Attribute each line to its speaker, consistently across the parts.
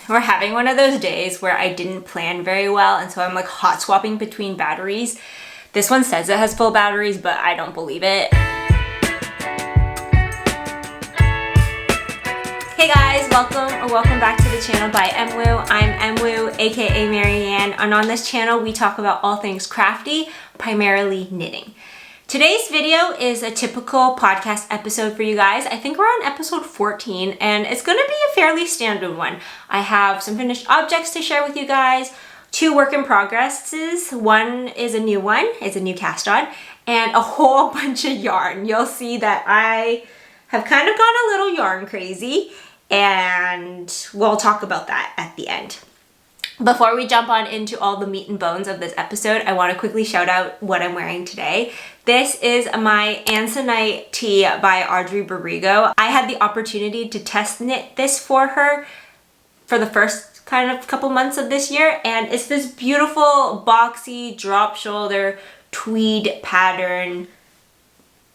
Speaker 1: we're having one of those days where I didn't plan very well, and so I'm like hot swapping between batteries. This one says it has full batteries, but I don't believe it. Hey guys, welcome back to the channel by MWoo. I'm MWoo, aka Marianne, and on this channel we talk about all things crafty, primarily knitting. Today's video is a typical podcast episode for you guys. I think we're on episode 14 and it's gonna be a fairly standard one. I have some finished objects to share with you guys, 2 work in progresses. One is a new one, it's a new cast on, and a whole bunch of yarn. You'll see that I have kind of gone a little yarn crazy, and we'll talk about that at the end. Before we jump on into all the meat and bones of this episode, I want to quickly shout out what I'm wearing today. This is my Aconite tee by Audrey Borrego. I had the opportunity to test knit this for her for the first kind of couple months of this year, and it's this beautiful boxy drop shoulder tweed pattern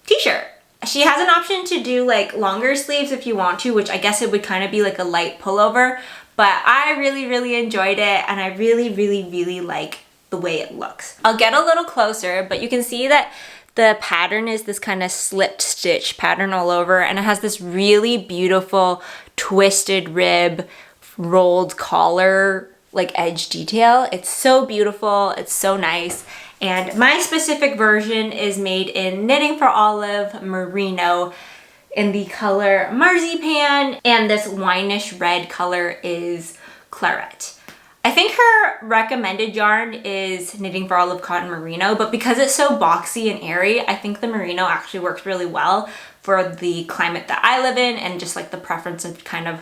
Speaker 1: t-shirt. She has an option to do like longer sleeves if you want to, which I guess it would kind of be like a light pullover, but I really enjoyed it, and I really like the way it looks. I'll get a little closer, but you can see that the pattern is this kind of slipped stitch pattern all over, and it has this really beautiful twisted rib rolled collar like edge detail. It's so beautiful, it's so nice. And my specific version is made in Knitting for Olive Merino in the color Marzipan, and this wineish red color is Claret. I think her recommended yarn is Knitting for Olive Cotton Merino, but because it's so boxy and airy, I think the Merino actually works really well for the climate that I live in and just like the preference of kind of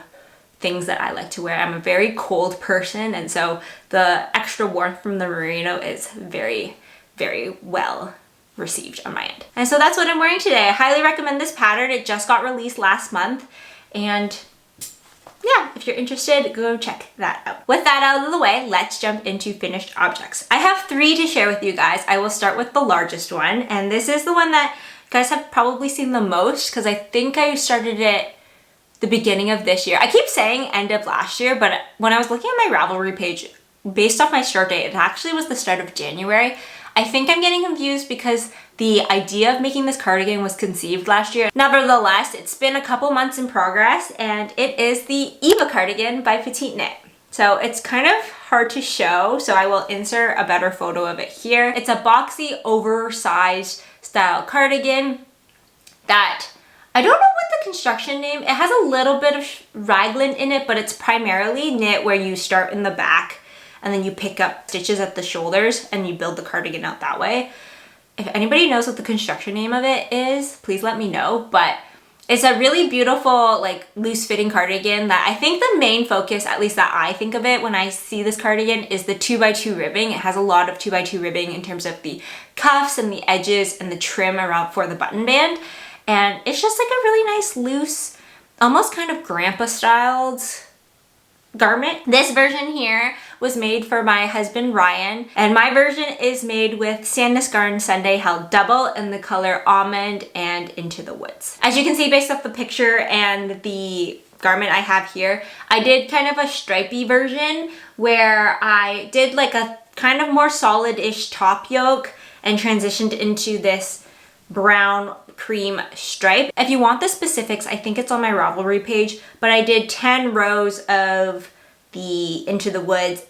Speaker 1: things that I like to wear. I'm a very cold person, and so the extra warmth from the Merino is very well received on my end. And so that's what I'm wearing today. I highly recommend this pattern. It just got released last month, and yeah, if you're interested, go check that out. With that out of the way, let's jump into finished objects. I have 3 to share with you guys. I will start with the largest one, and this is the one that you guys have probably seen the most because I think I started it the beginning of this year. I keep saying end of last year, but when I was looking at my Ravelry page, based off my start date, it actually was the start of January. I think I'm getting confused because the idea of making this cardigan was conceived last year. Nevertheless, it's been a couple months in progress, and it is the Eva Cardigan by Petite Knit. So it's kind of hard to show, so I will insert a better photo of it here. It's a boxy, oversized style cardigan that I don't know what the construction name. It has a little bit of raglan in it, but it's primarily knit where you start in the back and then you pick up stitches at the shoulders and you build the cardigan out that way. If anybody knows what the construction name of it is, please let me know. But it's a really beautiful, like, loose fitting cardigan that I think the main focus, at least that I think of it when I see this cardigan, is the 2x2 ribbing. It has a lot of 2x2 ribbing in terms of the cuffs and the edges and the trim around for the button band. And it's just like a really nice, loose, almost kind of grandpa styled garment. This version here was made for my husband Ryan, and my version is made with Sanna Cardigan Sunday held double in the color Almond and Into the Woods. As you can see based off the picture and the garment I have here, I did kind of a stripey version where I did like a kind of more solid-ish top yoke and transitioned into this brown cream stripe. If you want the specifics, I think it's on my Ravelry page, but I did 10 rows of the Into the Woods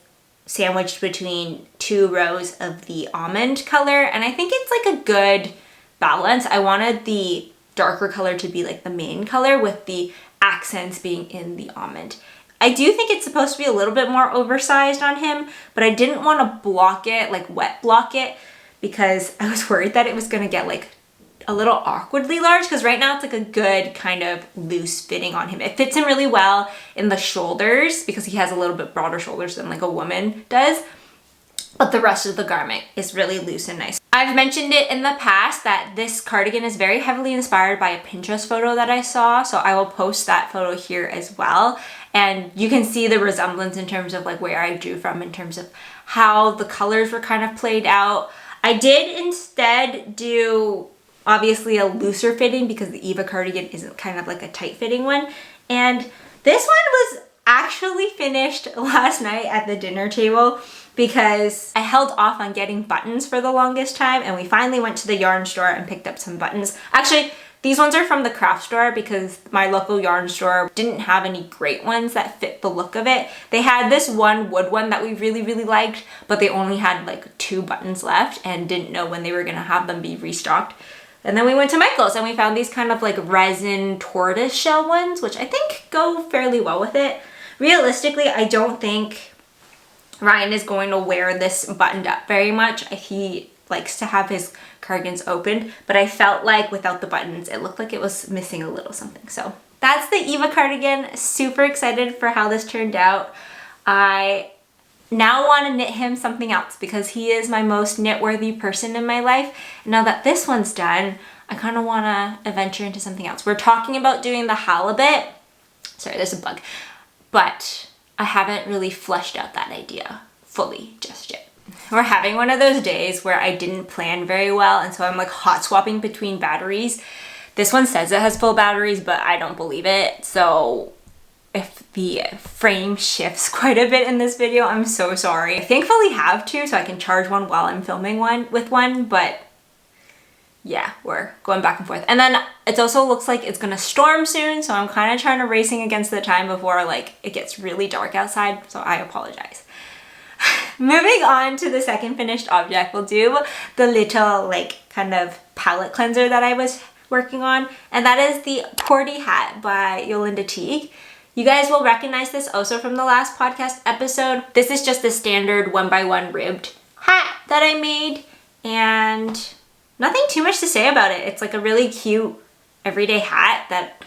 Speaker 1: sandwiched between 2 rows of the almond color, and I think it's like a good balance. I wanted the darker color to be like the main color with the accents being in the almond. I do think it's supposed to be a little bit more oversized on him, but I didn't want to block it, like wet block it, because I was worried that it was going to get like a little awkwardly large, because right now it's like a good kind of loose fitting on him. It fits him really well in the shoulders because he has a little bit broader shoulders than like a woman does, but the rest of the garment is really loose and nice. I've mentioned it in the past that this cardigan is very heavily inspired by a Pinterest photo that I saw, so I will post that photo here as well, and you can see the resemblance in terms of like where I drew from in terms of how the colors were kind of played out. I did instead do obviously a looser fitting because the Eva cardigan isn't kind of like a tight fitting one. And this one was actually finished last night at the dinner table because I held off on getting buttons for the longest time, and we finally went to the yarn store and picked up some buttons. Actually, these ones are from the craft store because my local yarn store didn't have any great ones that fit the look of it. They had this one wood one that we really liked, but they only had like 2 buttons left and didn't know when they were gonna have them be restocked. And then we went to Michael's and we found these kind of like resin tortoise shell ones, which I think go fairly well with it. Realistically, I don't think Ryan is going to wear this buttoned up very much. He likes to have his cardigans opened, but I felt like without the buttons, it looked like it was missing a little something. So that's the Eva cardigan. Super excited for how this turned out. I now want to knit him something else because he is my most knit-worthy person in my life. And now that this one's done, I kind of want to venture into something else. We're talking about doing the halibut. Sorry, there's a bug. But I haven't really fleshed out that idea fully just yet. We're having one of those days where I didn't plan very well, and so I'm like hot swapping between batteries. This one says it has full batteries, but I don't believe it. So if the frame shifts quite a bit in this video, I'm so sorry. I thankfully have 2, so I can charge one while I'm filming with one, but yeah, we're going back and forth. And then it also looks like it's gonna storm soon, so I'm kind of trying to racing against the time before like it gets really dark outside, so I apologize. Moving on to the second finished object, we'll do the little like kind of palette cleanser that I was working on, and that is the Porty hat by Ysolda Teague. You guys will recognize this also from the last podcast episode. This is just the standard 1x1 ribbed hat that I made, and nothing too much to say about it. It's like a really cute everyday hat that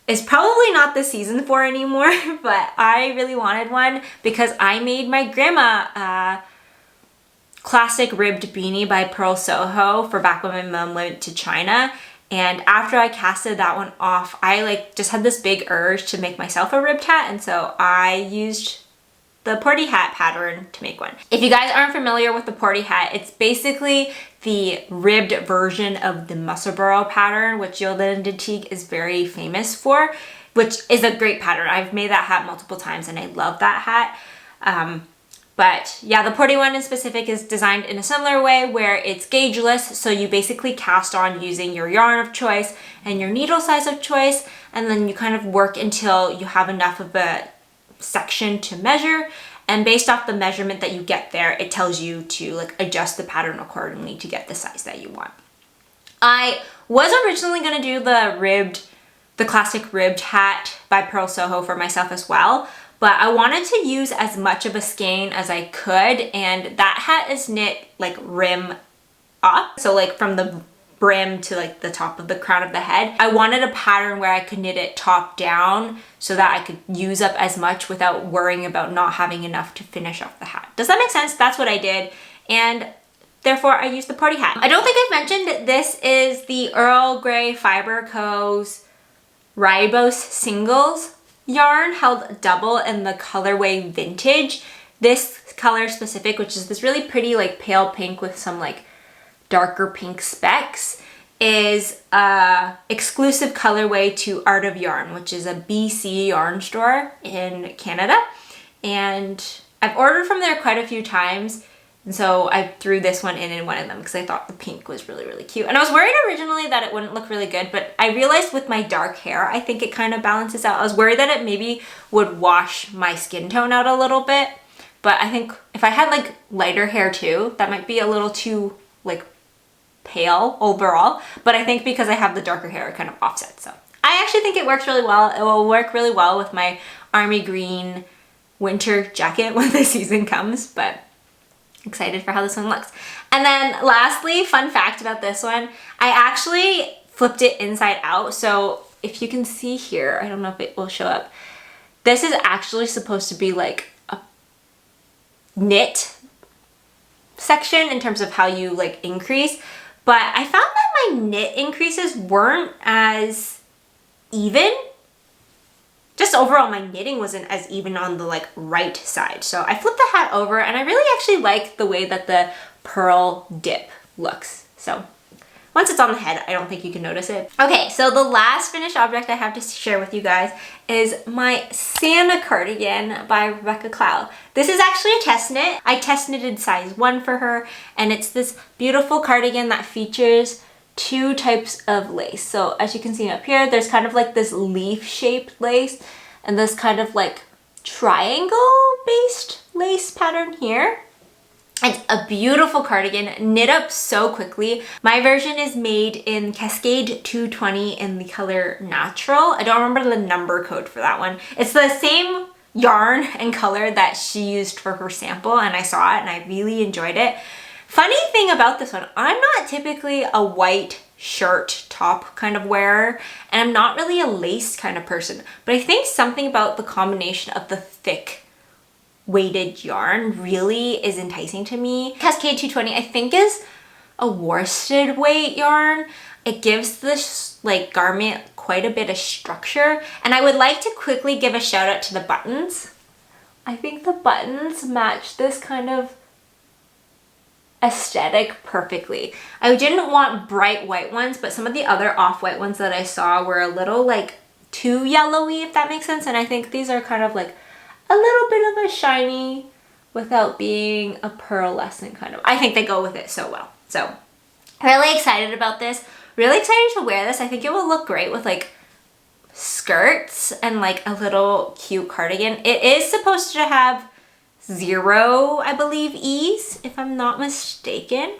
Speaker 1: is probably not the season for anymore, but I really wanted one because I made my grandma a classic ribbed beanie by Purl Soho for back when my mom went to China. And after I casted that one off, I like just had this big urge to make myself a ribbed hat, and so I used the Porty hat pattern to make one. If you guys aren't familiar with the Porty hat, it's basically the ribbed version of the Musselburgh pattern, which Ysolda Teague is very famous for, which is a great pattern. I've made that hat multiple times and I love that hat. But yeah, the Porty one in specific is designed in a similar way where it's gaugeless, so you basically cast on using your yarn of choice and your needle size of choice, and then you kind of work until you have enough of a section to measure, and based off the measurement that you get there, it tells you to like adjust the pattern accordingly to get the size that you want. I was originally going to do the classic ribbed hat by Purl Soho for myself as well, but I wanted to use as much of a skein as I could, and that hat is knit like rim up, so like from the brim to like the top of the crown of the head. I wanted a pattern where I could knit it top down so that I could use up as much without worrying about not having enough to finish off the hat. Does that make sense? That's what I did, and therefore I used the Porty hat. I don't think I've mentioned this is the Earl Grey Fiber Co.'s Ribose Singles yarn held double in the colorway Vintage. This color specific, which is this really pretty like pale pink with some like darker pink specks, is a exclusive colorway to Art of Yarn, which is a BC yarn store in Canada. And I've ordered from there quite a few times, and so I threw this one in one of them because I thought the pink was really cute. And I was worried originally that it wouldn't look really good, but I realized with my dark hair, I think it kind of balances out. I was worried that it maybe would wash my skin tone out a little bit, but I think if I had like lighter hair too, that might be a little too like pale overall, but I think because I have the darker hair, it kind of offsets. So I actually think it works really well. It will work really well with my army green winter jacket when the season comes, but excited for how this one looks. And then lastly, fun fact about this one, I actually flipped it inside out. So if you can see here, I don't know if it will show up, this is actually supposed to be like a knit section in terms of how you like increase, but I found that my knit increases weren't as even. Just overall, my knitting wasn't as even on the like right side. So I flipped the hat over and I really actually like the way that the pearl dip looks. So once it's on the head, I don't think you can notice it. Okay, so the last finished object I have to share with you guys is my Sanna cardigan by Rebecca Clow. This is actually a test knit. I test knitted size 1 for her, and it's this beautiful cardigan that features 2 types of lace. So as you can see up here, there's kind of like this leaf shaped lace and this kind of like triangle based lace pattern here. It's a beautiful cardigan, knit up so quickly. My version is made in Cascade 220 in the color Natural. I don't remember the number code for that one. It's the same yarn and color that she used for her sample, and I saw it and I really enjoyed it. Funny thing about this one, I'm not typically a white shirt top kind of wearer, and I'm not really a lace kind of person, but I think something about the combination of the thick weighted yarn really is enticing to me. Cascade 220 I think is a worsted weight yarn. It gives this like garment quite a bit of structure, and I would like to quickly give a shout out to the buttons. I think the buttons match this kind of aesthetic perfectly. I didn't want bright white ones, but some of the other off-white ones that I saw were a little like too yellowy, if that makes sense, and I think these are kind of like a little bit of a shiny without being a pearlescent kind of. I think they go with it so well. So really excited about this. Really excited to wear this. I think it will look great with like skirts and like a little cute cardigan. It is supposed to have 0, I believe, ease, if I'm not mistaken.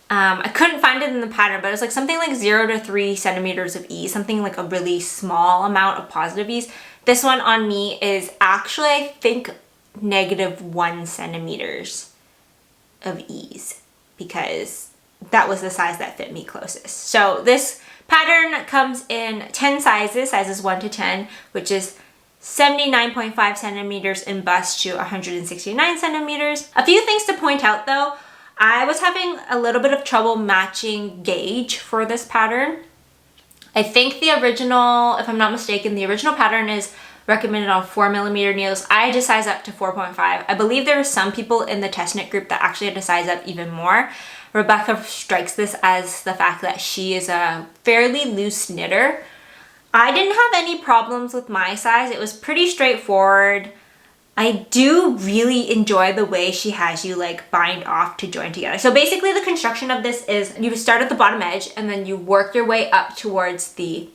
Speaker 1: I couldn't find it in the pattern, but it was like something like 0 to 3 centimeters of ease, something like a really small amount of positive ease. This one on me is actually, I think, -1 centimeters of ease, because that was the size that fit me closest. So this pattern comes in 10 sizes, sizes 1 to 10, which is 79.5 centimeters in bust to 169 centimeters. A few things to point out though. I was having a little bit of trouble matching gauge for this pattern. I think the original, if I'm not mistaken, the original pattern is recommended on 4mm needles. I had to size up to 4.5. I believe there were some people in the test knit group that actually had to size up even more. Rebecca strikes this as the fact that she is a fairly loose knitter. I didn't have any problems with my size. It was pretty straightforward. I do really enjoy the way she has you like bind off to join together. So basically the construction of this is you start at the bottom edge and then you work your way up towards the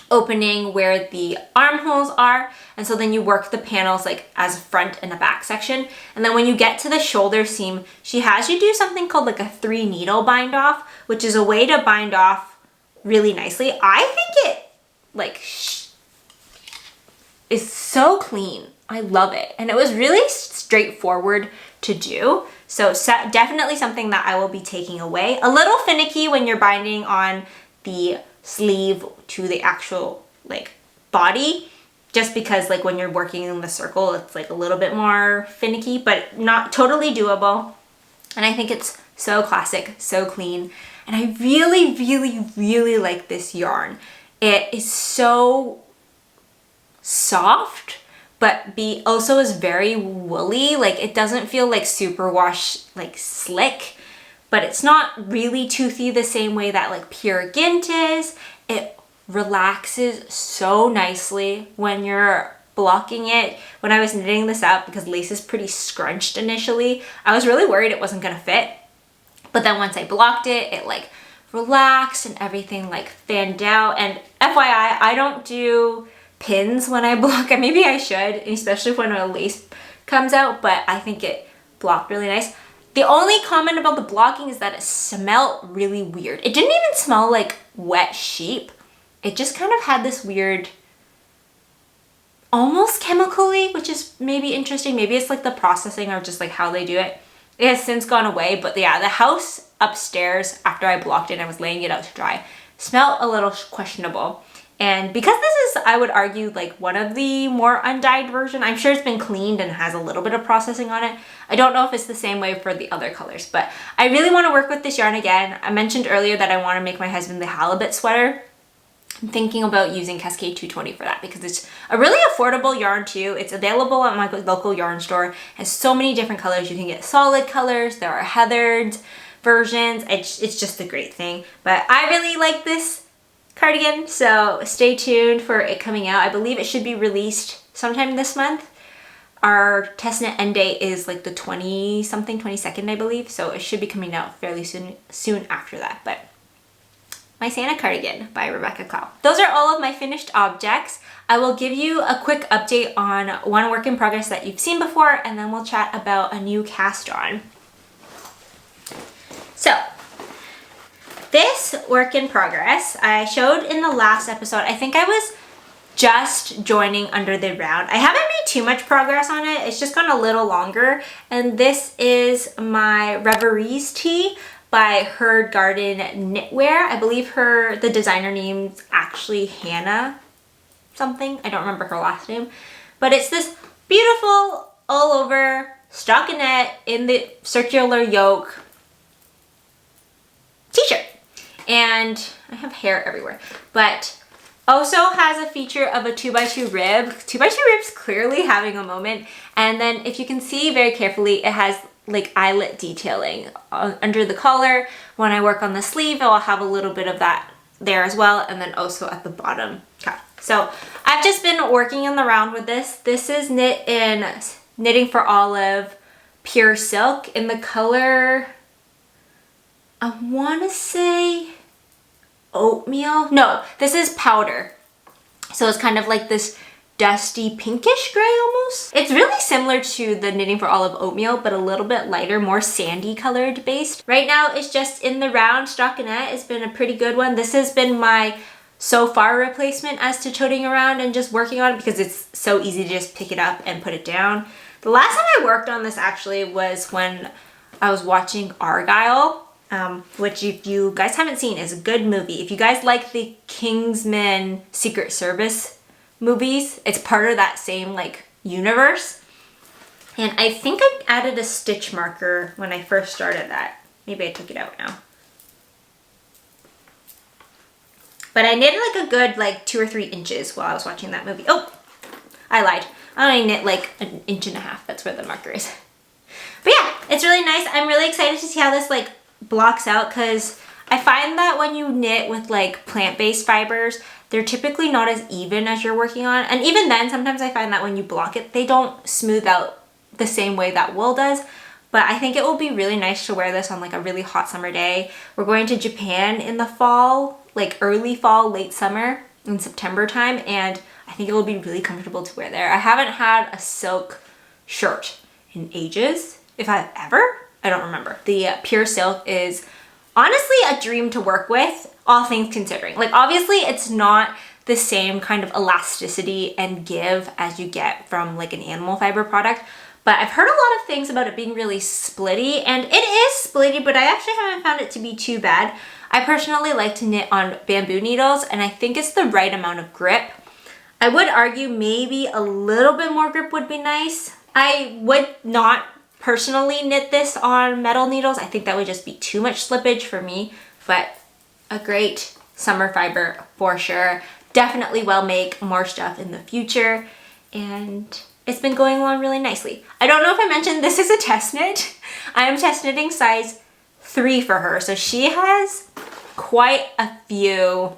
Speaker 1: opening where the armholes are, and so then you work the panels like as a front and a back section, and then when you get to the shoulder seam, she has you do something called like a 3 needle bind off, which is a way to bind off really nicely. I think it like is so clean. I love it, and it was really straightforward to do, so definitely something that I will be taking away. A little finicky when you're binding on the sleeve to the actual like body, just because like when you're working in the circle it's like a little bit more finicky, but not totally doable. And I think it's so classic, so clean, and I really like this yarn. It is so soft, but also is very woolly. Like it doesn't feel like superwash, like slick, but it's not really toothy the same way that like pure Gint is. It relaxes so nicely when you're blocking it. When I was knitting this up, because lace is pretty scrunched initially, I was really worried it wasn't gonna fit. But then once I blocked it, it like relaxed and everything like fanned out. And FYI, I don't do pins when I block. Maybe I should, especially when a lace comes out, but I think it blocked really nice. The only comment about the blocking is that it smelled really weird. It didn't even smell like wet sheep. It just kind of had this weird, almost chemically, which is maybe interesting. Maybe it's like the processing or just like how they do it. It has since gone away, but yeah, the house upstairs after I blocked it and I was laying it out to dry smelled a little questionable. And because this is, I would argue, like one of the more undyed version, I'm sure it's been cleaned and has a little bit of processing on it. I don't know if it's the same way for the other colors, but I really want to work with this yarn again. I mentioned earlier that I want to make my husband the halibut sweater. I'm thinking about using Cascade 220 for that because it's a really affordable yarn too. It's available at my local yarn store. It has so many different colors. You can get solid colors. There are heathered, versions. It's just a great thing. But I really like this cardigan, so stay tuned for it coming out. I believe it should be released sometime this month. Our test knit end date is like the 22nd, I believe, so it should be coming out fairly soon after that. But my Sanna Cardigan by Rebecca Clow. Those are all of my finished objects. I will give you a quick update on one work in progress that you've seen before, and then we'll chat about a new cast on. So, this work in progress I showed in the last episode. I think I was just joining under the round. I haven't made too much progress on it. It's just gone a little longer. And this is my Reveries tee by HerbGarden Knitwear. I believe the designer name's actually Hannah something. I don't remember her last name. But it's this beautiful all over stockinette in the circular yoke t-shirt. And I have hair everywhere. But also has a feature of a 2x2 rib. 2x2 rib's clearly having a moment. And then if you can see very carefully, it has like eyelet detailing under the collar. When I work on the sleeve, I'll have a little bit of that there as well. And then also at the bottom cuff. So I've just been working in the round with this. This is knit in Knitting for Olive Pure Silk in the color, I want to say oatmeal. No, this is powder. So it's kind of like this dusty pinkish gray almost. It's really similar to the Knitting for Olive oatmeal, but a little bit lighter, more sandy colored based. Right now it's just in the round stockinette. It's been a pretty good one. This has been my so far replacement as to toting around and just working on it because it's so easy to just pick it up and put it down. The last time I worked on this actually was when I was watching Argyle. Which if you guys haven't seen is a good movie. If you guys like the Kingsman Secret Service movies, it's part of that same like universe. And I think I added a stitch marker when I first started that. Maybe I took it out now. But I knitted like a good like 2 or 3 inches while I was watching that movie. Oh, I lied. I only knit like 1.5 inches. That's where the marker is. But yeah, it's really nice. I'm really excited to see how this like blocks out because I find that when you knit with like plant-based fibers, they're typically not as even as you're working on. And even then, sometimes I find that when you block it, they don't smooth out the same way that wool does. But I think it will be really nice to wear this on like a really hot summer day. We're going to Japan in the fall, like early fall, late summer in September time. And I think it will be really comfortable to wear there. I haven't had a silk shirt in ages, if I've ever. I don't remember. The pure silk is honestly a dream to work with, all things considering. Like obviously it's not the same kind of elasticity and give as you get from like an animal fiber product, but I've heard a lot of things about it being really splitty, and it is splitty, but I actually haven't found it to be too bad. I personally like to knit on bamboo needles, and I think it's the right amount of grip. I would argue maybe a little bit more grip would be nice. I would not personally knit this on metal needles. I think that would just be too much slippage for me, but a great summer fiber for sure. Definitely will make more stuff in the future, and it's been going along really nicely. I don't know if I mentioned this is a test knit. I am test knitting size 3 for her, so she has quite a few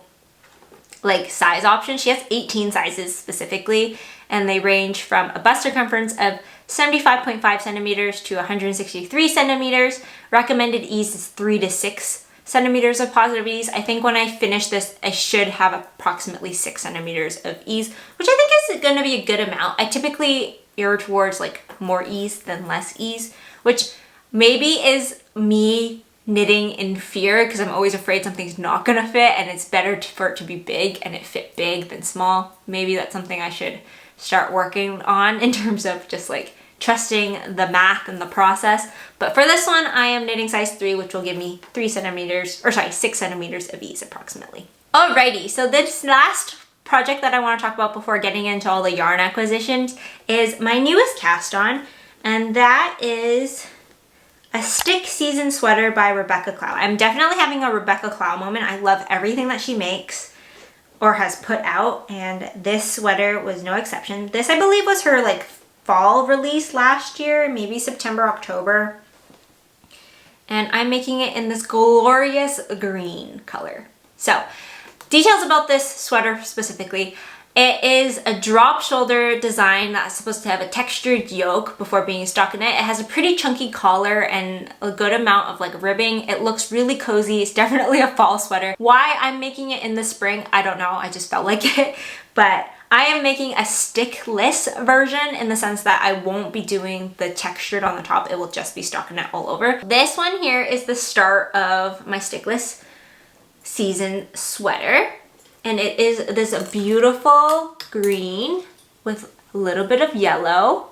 Speaker 1: like size options. She has 18 sizes specifically, and they range from a bust circumference of 75.5 centimeters to 163 centimeters. Recommended ease is 3 to 6 centimeters of positive ease. I think when I finish this, I should have approximately 6 centimeters of ease, which I think is going to be a good amount. I typically err towards like more ease than less ease, which maybe is me knitting in fear because I'm always afraid something's not going to fit, and it's better for it to be big and it fit big than small. Maybe that's something I should start working on in terms of just like trusting the math and the process. But for this one, I am knitting size 3, which will give me 6 centimeters of ease approximately. Alrighty, so this last project that I want to talk about before getting into all the yarn acquisitions is my newest cast on, and that is a Stick Season Sweater by Rebecca Clow. I'm definitely having a Rebecca Clow moment. I love everything that she makes or has put out, and this sweater was no exception. This, I believe, was her like fall release last year, maybe September, October. and I'm making it in this glorious green color. So, details about this sweater specifically. It is a drop shoulder design that's supposed to have a textured yoke before being stockinette. It has a pretty chunky collar and a good amount of like ribbing. It looks really cozy. It's definitely a fall sweater. Why I'm making it in the spring, I don't know. I just felt like it. But I am making a stickless version in the sense that I won't be doing the textured on the top. It will just be stockinette all over. This one here is the start of my stickless season sweater. And it is this beautiful green with a little bit of yellow.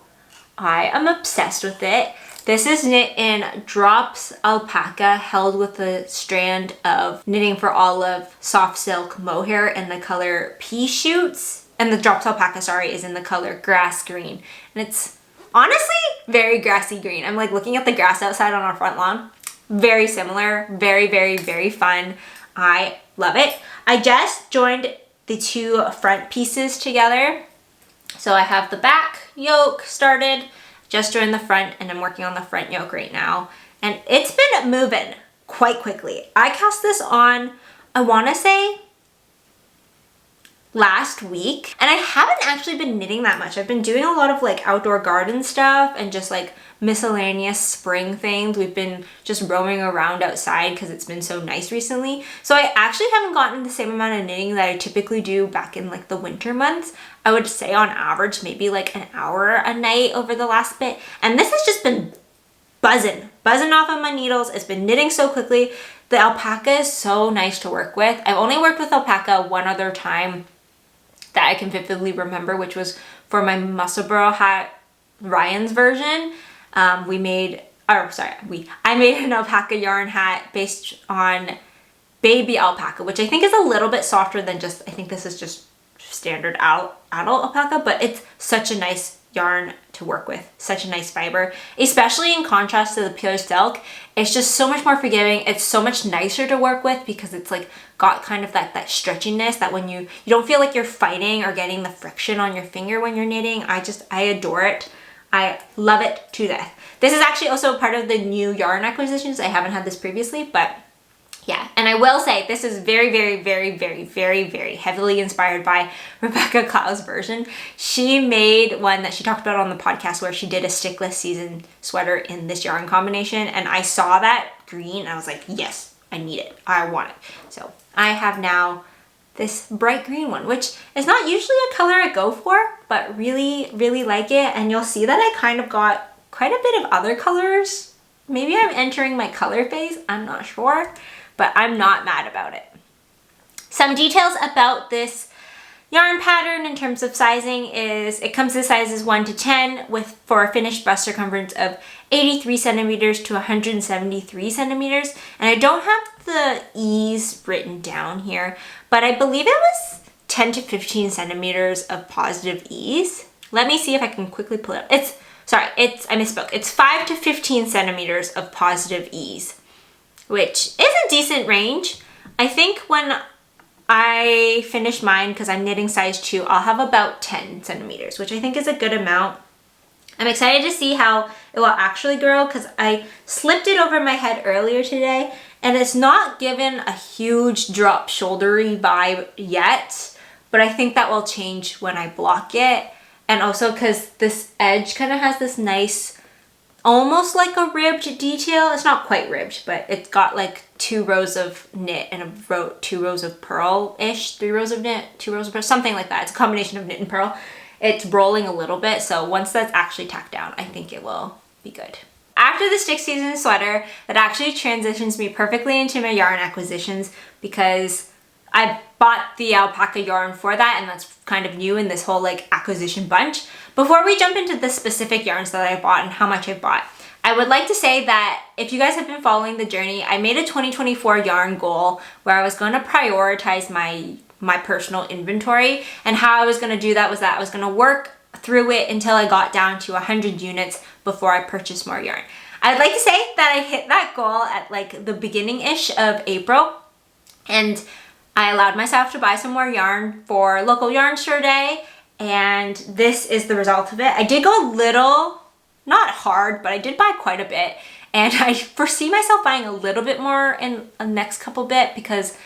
Speaker 1: I am obsessed with it. This is knit in Drops Alpaca, held with a strand of Knitting for Olive soft silk mohair in the color Pea Shoots. And the Drops Alpaca, sorry, is in the color Grass Green. And it's honestly very grassy green. I'm like looking at the grass outside on our front lawn. Very similar, very, very, very fun. I love it. I just joined the two front pieces together. So I have the back yoke started, just joined the front, and I'm working on the front yoke right now. And it's been moving quite quickly. I cast this on, I want to say, last week, and I haven't actually been knitting that much. I've been doing a lot of like outdoor garden stuff and just like miscellaneous spring things. We've been just roaming around outside because it's been so nice recently. So I actually haven't gotten the same amount of knitting that I typically do back in like the winter months. I would say on average maybe like an hour a night over the last bit, and this has just been buzzing off of my needles. It's been knitting so quickly. The alpaca is so nice to work with. I've only worked with alpaca one other time that I can vividly remember, which was for my Musselburgh hat, Ryan's version. I made an alpaca yarn hat based on baby alpaca, which I think is a little bit softer than just, I think this is just standard adult alpaca, but it's such a nice yarn to work with, such a nice fiber, especially in contrast to the pure silk. It's just so much more forgiving. It's so much nicer to work with because it's like got kind of that stretchiness that when you don't feel like you're fighting or getting the friction on your finger when you're knitting. I adore it. I love it to death. This is actually also part of the new yarn acquisitions. I haven't had this previously, but yeah. And I will say this is very, very, very, very, very, very heavily inspired by Rebecca Clow's version. She made one that she talked about on the podcast where she did a stickless season sweater in this yarn combination. And I saw that green and I was like, yes, I need it. I want it. So I have now this bright green one, which is not usually a color I go for, but really, really like it. And you'll see that I kind of got quite a bit of other colors. Maybe I'm entering my color phase. I'm not sure, but I'm not mad about it. Some details about this yarn pattern in terms of sizing is it comes in sizes 1 to 10 for a finished bust circumference of 83 centimeters to 173 centimeters. And I don't have the ease written down here, but I believe it was 10 to 15 centimeters of positive ease. Let me see if I can quickly pull it up. I misspoke. It's 5 to 15 centimeters of positive ease, which is a decent range. I think when I finish mine, because I'm knitting size 2, I'll have about 10 centimeters, which I think is a good amount. I'm excited to see how it will actually grow because I slipped it over my head earlier today and it's not given a huge drop shouldery vibe yet, but I think that will change when I block it. And also because this edge kind of has this nice, almost like a ribbed detail. It's not quite ribbed, but it's got like 2 rows of knit and 2 rows of purl-ish, 3 rows of knit, 2 rows of purl, something like that. It's a combination of knit and purl. It's rolling a little bit, so once that's actually tacked down, I think it will be good. After the stick season sweater, that actually transitions me perfectly into my yarn acquisitions because I bought the alpaca yarn for that, and that's kind of new in this whole like acquisition bunch. Before we jump into the specific yarns that I bought and how much I bought, I would like to say that if you guys have been following the journey, I made a 2024 yarn goal where I was going to prioritize my personal inventory, and how I was going to do that was that I was going to work through it until I got down to 100 units before I purchased more yarn. I'd like to say that I hit that goal at like the beginning-ish of April, and I allowed myself to buy some more yarn for local yarn store day, and this is the result of it. I did go a little, not hard, but I did buy quite a bit, And I foresee myself buying a little bit more in the next couple bit because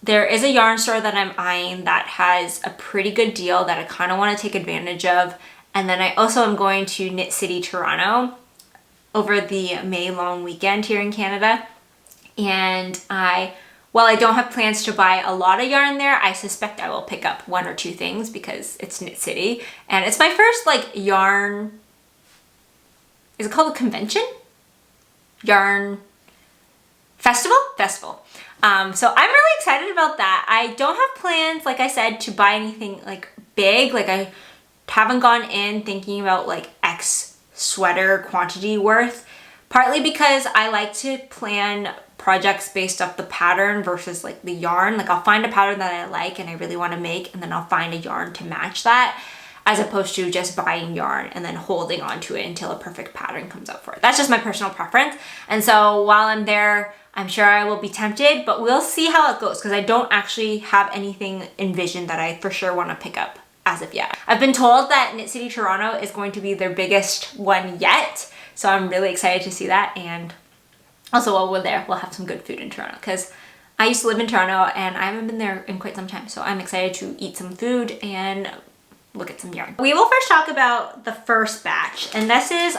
Speaker 1: there is a yarn store that I'm eyeing that has a pretty good deal that I kind of want to take advantage of. And then I also am going to Knit City, Toronto over the May long weekend here in Canada. And while I don't have plans to buy a lot of yarn there, I suspect I will pick up 1 or 2 things because it's Knit City. And it's my first like yarn, is it called a convention? Yarn festival? Festival. So I'm really excited about that. I don't have plans, like I said, to buy anything like big. Like I haven't gone in thinking about like X sweater quantity worth, partly because I like to plan projects based off the pattern versus like the yarn. Like I'll find a pattern that I like and I really want to make, and then I'll find a yarn to match that, as opposed to just buying yarn and then holding on to it until a perfect pattern comes up for it. That's just my personal preference. And so while I'm there, I'm sure I will be tempted, but we'll see how it goes because I don't actually have anything envisioned that I for sure want to pick up as of yet. I've been told that Knit City Toronto is going to be their biggest one yet, so I'm really excited to see that. And also while we're there, we'll have some good food in Toronto because I used to live in Toronto and I haven't been there in quite some time, so I'm excited to eat some food and look at some yarn. We will first talk about the first batch, and this is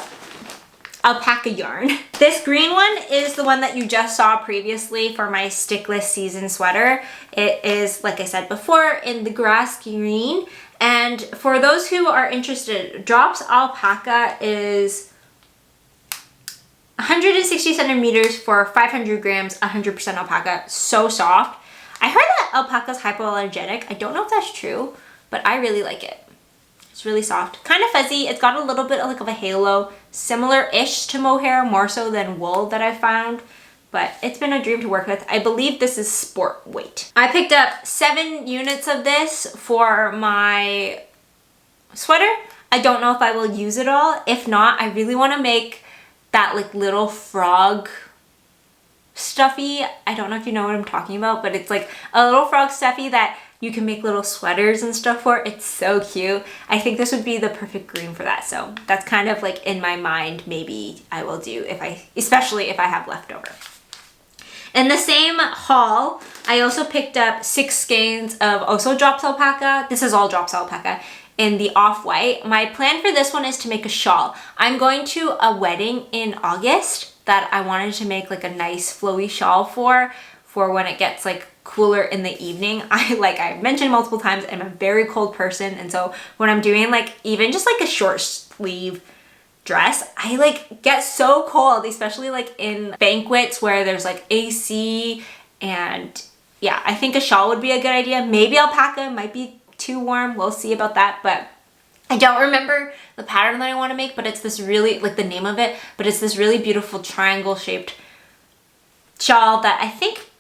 Speaker 1: alpaca yarn. This green one is the one that you just saw previously for my Stickless season sweater. It is, like I said before, in the grass green. And for those who are interested, Drops alpaca is 160 centimeters for 500 grams, 100% alpaca, so soft. I heard that alpaca is hypoallergenic. I don't know if that's true, but I really like it. It's really soft, kind of fuzzy. It's got a little bit of a halo, similar-ish to mohair, more so than wool that I found, but it's been a dream to work with. I believe this is sport weight. I picked up 7 units of this for my sweater. I don't know if I will use it all. If not, I really want to make that like little frog stuffy. I don't know if you know what I'm talking about, but it's like a little frog stuffy that you can make little sweaters and stuff for. It's so cute. I think this would be the perfect green for that. So that's kind of like in my mind, maybe I will do especially if I have leftover. In the same haul, I also picked up 6 skeins of also Drops alpaca. This is all Drops alpaca in the off-white. My plan for this one is to make a shawl. I'm going to a wedding in August that I wanted to make like a nice flowy shawl for when it gets like cooler in the evening. I mentioned multiple times, I'm a very cold person, and so when I'm doing like even just like a short sleeve dress, I like get so cold, especially like in banquets where there's like AC. And yeah, I think a shawl would be a good idea. Maybe alpaca might be too warm, we'll see about that, but I don't remember the pattern that I want to make, but it's this really, like the name of it, but it's this really beautiful triangle shaped shawl that I think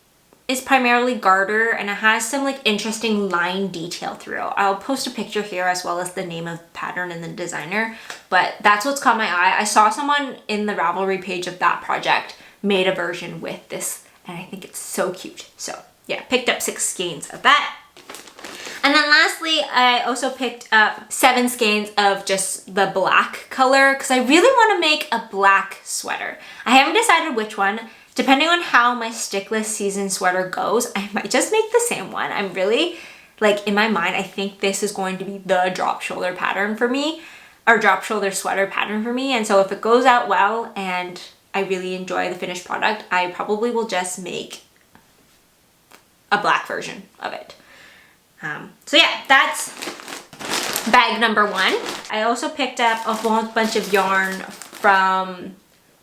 Speaker 1: is primarily garter, and it has some like interesting line detail throughout. I'll post a picture here as well as the name of the pattern and the designer, but that's what's caught my eye. I saw someone in the Ravelry page of that project made a version with this, and I think it's so cute. So yeah, picked up 6 skeins of that. And then lastly, I also picked up 7 skeins of just the black color because I really want to make a black sweater. I haven't decided which one. Depending on how my Stickless season sweater goes, I might just make the same one. I'm really, like in my mind, I think this is going to be the drop shoulder pattern for me, or drop shoulder sweater pattern for me. And so if it goes out well and I really enjoy the finished product, I probably will just make a black version of it. So yeah, that's bag number 1. I also picked up a whole bunch of yarn from,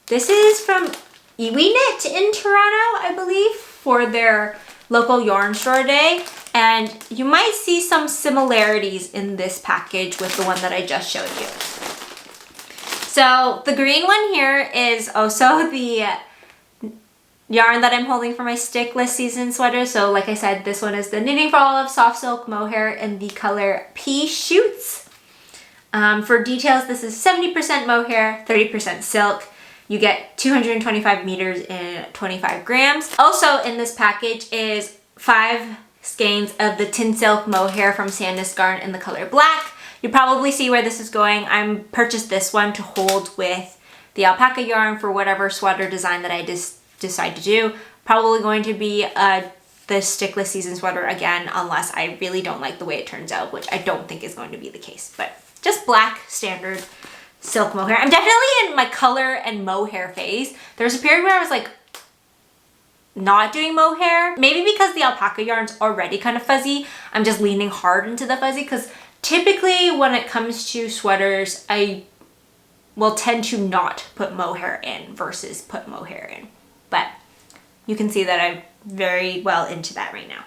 Speaker 1: this is from Knit in Toronto, I believe, for their local yarn store day. And you might see some similarities in this package with the one that I just showed you. So the green one here is also the yarn that I'm holding for my Stickless season sweater. So like I said, this one is the Knitting for Olive Soft Silk Mohair in the color Pea Shoots. For details, this is 70% mohair, 30% silk. You get 225 meters in 25 grams. Also in this package is 5 skeins of the Tin Silk Mohair from Sanna's Garn in the color black. You probably see where this is going. I purchased this one to hold with the alpaca yarn for whatever sweater design that I decide to do. Probably going to be the Stickless season sweater again, unless I really don't like the way it turns out, which I don't think is going to be the case. But just black standard silk mohair. I'm definitely in my color and mohair phase. There was a period where I was like not doing mohair. Maybe because the alpaca yarn's already kind of fuzzy, I'm just leaning hard into the fuzzy, because typically when it comes to sweaters, I will tend to not put mohair in versus put mohair in. But you can see that I'm very well into that right now.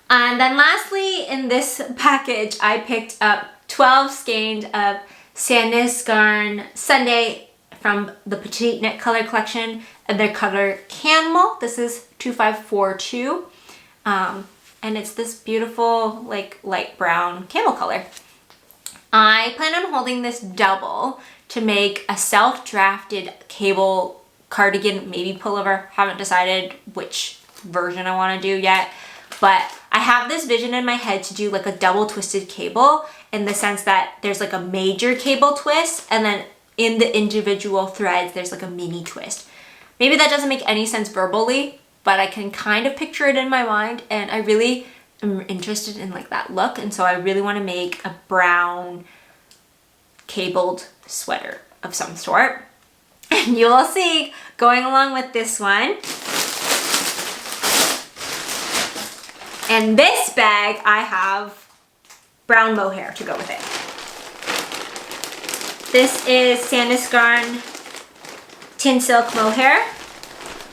Speaker 1: And then lastly, in this package, I picked up 12 skeins of Sanna Cardigan Sunday from the Petite Knit color collection, and their color Camel. This is 2542. And it's this beautiful, like, light brown camel color. I plan on holding this double to make a self-drafted cable cardigan, maybe pullover. Haven't decided which version I want to do yet, but I have this vision in my head to do like a double twisted cable, in the sense that there's like a major cable twist, and then in the individual threads there's like a mini twist. Maybe that doesn't make any sense verbally, but I can kind of picture it in my mind, and I really am interested in like that look, and so I really want to make a brown cabled sweater of some sort. And you will see, going along with this one. And this bag, I have brown mohair to go with it. This is Sanna Cardigan Tin Silk Mohair.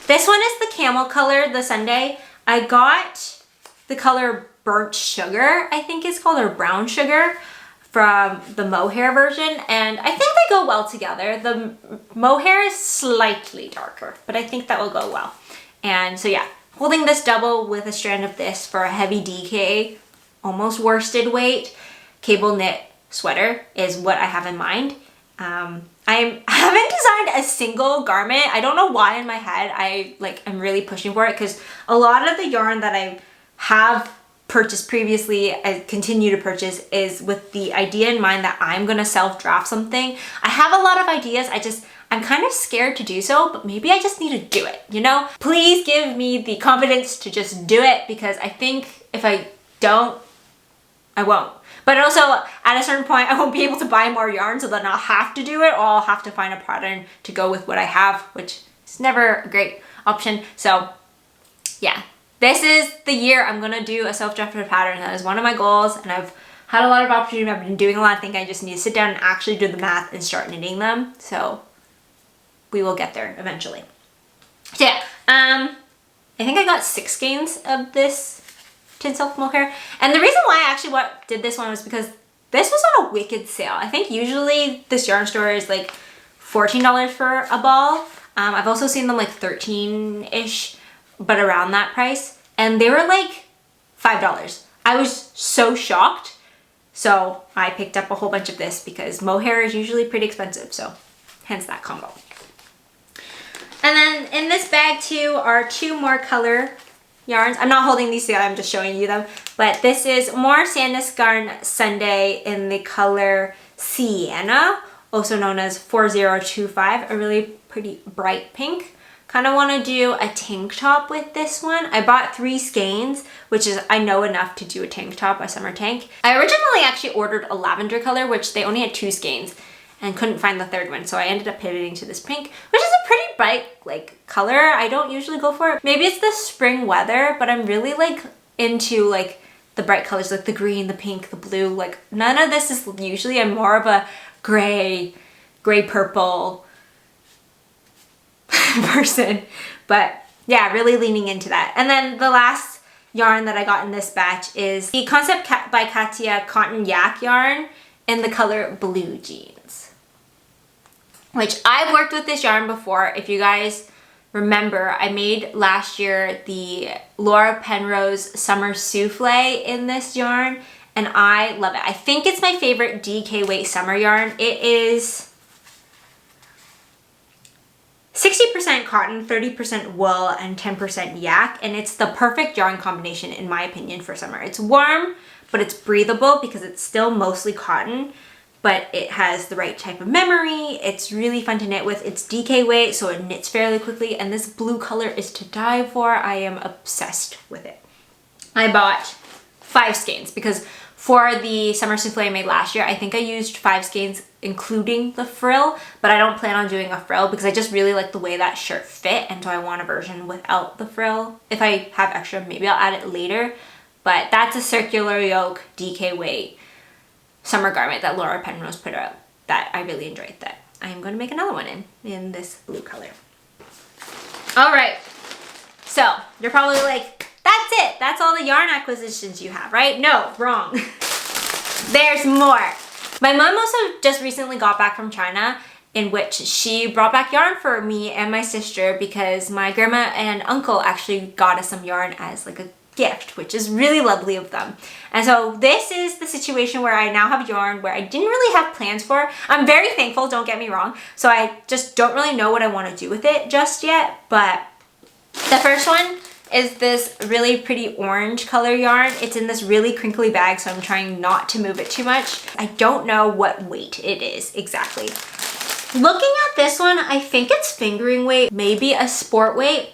Speaker 1: This one is the camel color, the Sunday. I got the color Burnt Sugar, I think it's called, or Brown Sugar, from the mohair version, and I think they go well together. The mohair is slightly darker, but I think that will go well. And so yeah, holding this double with a strand of this for a heavy DK, almost worsted weight, cable knit sweater is what I have in mind. I haven't designed a single garment. I don't know why in my head I'm really pushing for it, because a lot of the yarn that I have purchased previously, I continue to purchase, is with the idea in mind that I'm gonna self-draft something. I have a lot of ideas, I'm kind of scared to do so, but maybe I just need to do it, you know? Please give me the confidence to just do it, because I think if I don't, I won't. But also, at a certain point, I won't be able to buy more yarn, so then I'll have to do it, or I'll have to find a pattern to go with what I have, which is never a great option. So yeah. This is the year I'm gonna do a self-drafted pattern. That is one of my goals, and I've had a lot of opportunity. I've been doing a lot. I think I just need to sit down and actually do the math and start knitting them. So we will get there eventually. So yeah, I think I got 6 skeins of this Tin Silk Mohair. And the reason why I actually did this one was because this was on a wicked sale. I think usually this yarn store is like $14 for a ball. I've also seen them like 13-ish. But around that price, and they were like $5. I was so shocked, so I picked up a whole bunch of this because mohair is usually pretty expensive, so hence that combo. And then in this bag too are 2 more color yarns. I'm not holding these together, I'm just showing you them, but this is more Sanna Cardigan Sunday in the color Sienna, also known as 4025, a really pretty bright pink. Kind of want to do a tank top with this one. I bought 3 skeins, which is, I know, enough to do a tank top, a summer tank. I originally actually ordered a lavender color, which they only had 2 skeins, and couldn't find the 3rd one, so I ended up pivoting to this pink, which is a pretty bright like color. I don't usually go for it. Maybe it's the spring weather, but I'm really like into like the bright colors, like the green, the pink, the blue. Like none of this is usually, I'm more of a gray purple person, but yeah, really leaning into that. And then the last yarn that I got in this batch is the Concept by Katia Cotton Yak yarn in the color Blue Jeans, which I've worked with this yarn before. If you guys remember, I made last year the Laura Penrose Summer Souffle in this yarn, and I love it. I think it's my favorite DK weight summer yarn. It is 60% cotton, 30% wool, and 10% yak, and it's the perfect yarn combination in my opinion for summer. It's warm, but it's breathable because it's still mostly cotton, but it has the right type of memory. It's really fun to knit with. It's DK weight, so it knits fairly quickly, and this blue color is to die for. I am obsessed with it. I bought 5 skeins because for the summer souffle I made last year, I think I used 5 skeins including the frill, but I don't plan on doing a frill because I just really like the way that shirt fit, and so I want a version without the frill. If I have extra, maybe I'll add it later, but that's a circular yoke DK weight summer garment that Laura Penrose put out that I really enjoyed, that I am going to make another one in this blue color. All right, so you're probably like, that's it, that's all the yarn acquisitions you have, right? No, wrong. There's more. My mom also just recently got back from China, in which she brought back yarn for me and my sister because my grandma and uncle actually got us some yarn as like a gift, which is really lovely of them. And so this is the situation where I now have yarn where I didn't really have plans for. I'm very thankful, don't get me wrong. So I just don't really know what I want to do with it just yet. But the first one is this really pretty orange color yarn. It's in this really crinkly bag, so I'm trying not to move it too much. I don't know what weight it is exactly. Looking at this one, I think it's fingering weight, maybe a sport weight.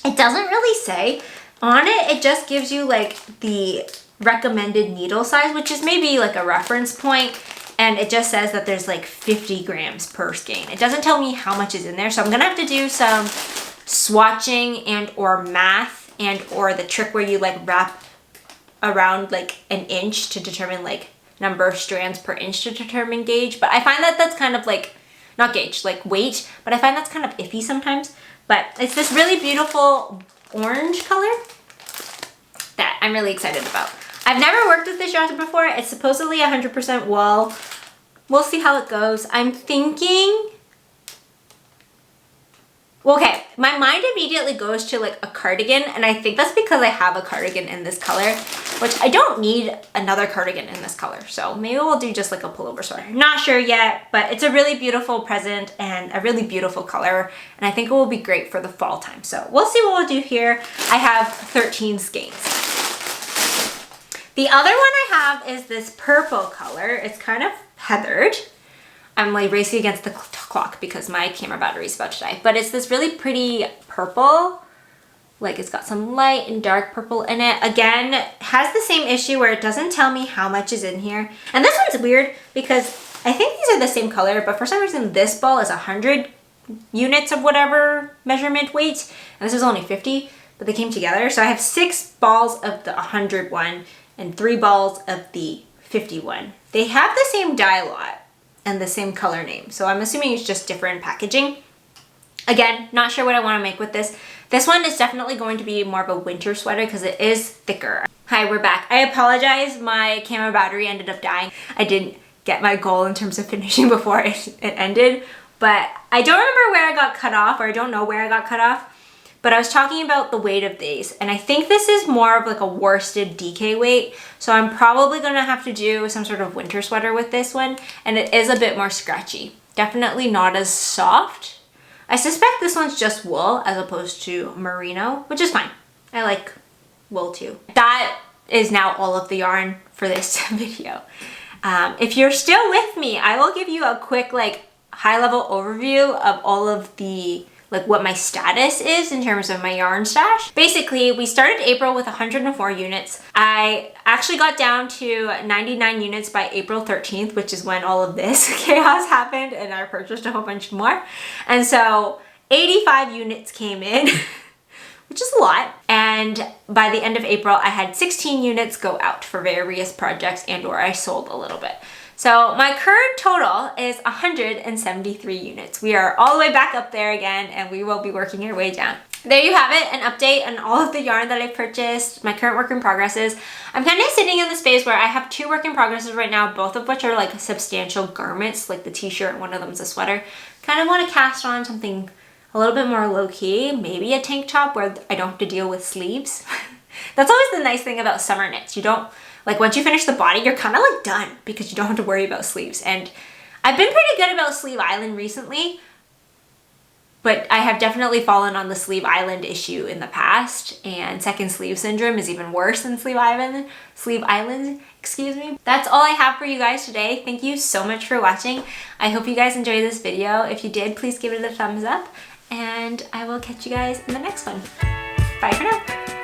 Speaker 1: It doesn't really say. On it, it just gives you like the recommended needle size, which is maybe like a reference point, and it just says that there's like 50 grams per skein. It doesn't tell me how much is in there, so I'm gonna have to do some swatching and or math and or the trick where you like wrap around like an inch to determine like number of strands per inch to determine gauge. But I find that that's kind of like, not gauge, like weight, but I find that's kind of iffy sometimes. But it's this really beautiful orange color that I'm really excited about. I've never worked with this yarn before. It's supposedly 100% wool. We'll see how it goes. I'm thinking, okay, my mind immediately goes to like a cardigan, and I think that's because I have a cardigan in this color, which I don't need another cardigan in this color. So maybe we'll do just like a pullover sweater. Not sure yet, but it's a really beautiful present and a really beautiful color, and I think it will be great for the fall time. So we'll see what we'll do here. I have 13 skeins. The other one I have is this purple color. It's kind of heathered. I'm like racing against the clock because my camera battery is about to die. But it's this really pretty purple. Like it's got some light and dark purple in it. Again, it has the same issue where it doesn't tell me how much is in here. And this one's weird because I think these are the same color, but for some reason this ball is 100 units of whatever measurement weight. And this is only 50, but they came together. So I have 6 balls of the 100 one and 3 balls of the 51. They have the same dye lot and the same color name, so I'm assuming it's just different packaging. Again, not sure what I want to make with this. This one is definitely going to be more of a winter sweater because it is thicker. Hi, we're back. I apologize, my camera battery ended up dying. I didn't get my goal in terms of finishing before it ended, but I don't remember where I got cut off, or I don't know where I got cut off. But I was talking about the weight of these, and I think this is more of like a worsted DK weight, so I'm probably gonna have to do some sort of winter sweater with this one, and it is a bit more scratchy. Definitely not as soft. I suspect this one's just wool as opposed to merino, which is fine. I like wool too. That is now all of the yarn for this video. If you're still with me, I will give you a quick like high-level overview of all of the like what my status is in terms of my yarn stash. Basically, we started April with 104 units. I actually got down to 99 units by April 13th, which is when all of this chaos happened, and I purchased a whole bunch more. And so 85 units came in, which is a lot. And by the end of April, I had 16 units go out for various projects and or I sold a little bit. So my current total is 173 units. We are all the way back up there again, and we will be working our way down. There you have it, an update on all of the yarn that I purchased, my current work in progresses. I'm kind of sitting in this phase where I have 2 work in progresses right now, both of which are like substantial garments, like the t-shirt and one of them is a sweater. Kind of want to cast on something a little bit more low-key, maybe a tank top where I don't have to deal with sleeves. That's always the nice thing about summer knits. You don't, like once you finish the body, you're kind of like done because you don't have to worry about sleeves. And I've been pretty good about Sleeve Island recently, But I have definitely fallen on the sleeve island issue in the past, and second sleeve syndrome is even worse than sleeve island, excuse me. That's all I have for you guys today. Thank you so much for watching. I hope you guys enjoyed this video. If you did, please give it a thumbs up, and I will catch you guys in the next one. Bye for now.